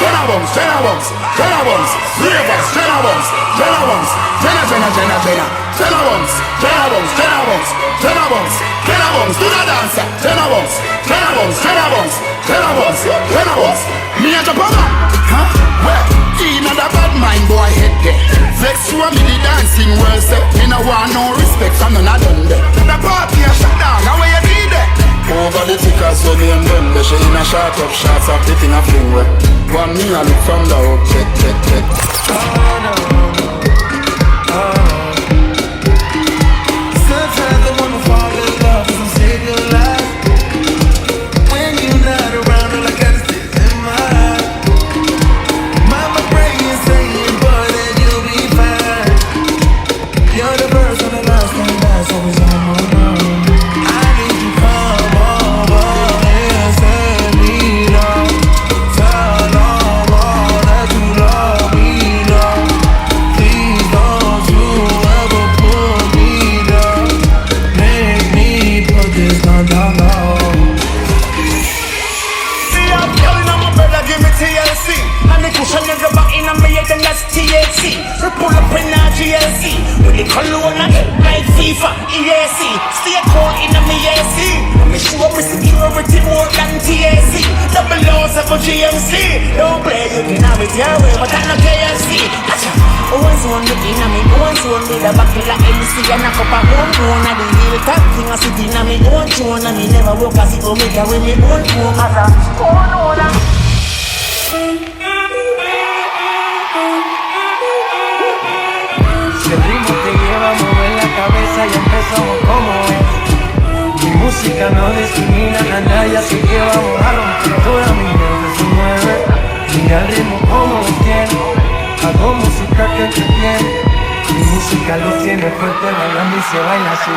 Jenna Bones, Jenna Bones, Jenna Bones, Ravers, Jenna Bones, Jenna Bones, Jenna Bones, Jenna Bones, Jenna Bones, Jenna Bones, Jenna Bones, do the dancer, Jenna Bones, Jenna Bones, Jenna Bones, Jenna Bones, Jenna Bones. Me and Japan, huh? Well, in a bad mind boy head there. Flex you and me the dancing world set. Me no want no respect from none of them there. The party a shut down, now where you need it? Over the tickers when me and them they in a shot up shots of the thing a fling where. One me a look from the out, check. Oh no, oh. Sometimes I wanna fall in love with some single life. When you're not around, all I got is this in my heart. Mama praying, saying, boy, that you'll be fine. You're the first and the last thing that's always on my mind. I need you come over and set me down. Tell all that you love me now. Please don't you ever put me down. Make me put this gun down low. See, I'm yelling at my brother, give me TLC. And the cushion is back in a me, then that's TLC. We pull up in our GLC. With the cologne and like FIFA, EAC. Stay cold in a me AC. Me sure me security more than TAC. Double O's for GMC. Don't play, you can have it your way, but I'm not KFC. Once one look in a me, once one with a back to the MC and a cup of one and the real top thing I sit in a me own tune and me never walk as it will make a way me own tune as a own owner. Si el ritmo te lleva a mover la cabeza y empezamos como es. Mi música no discrimina a nadie, así que vamos a romper toda mi mente se mueve. Mira el ritmo como lo tiene. Hago música que entretiene. Mi música lo tiene fuerte bailando y se baila así.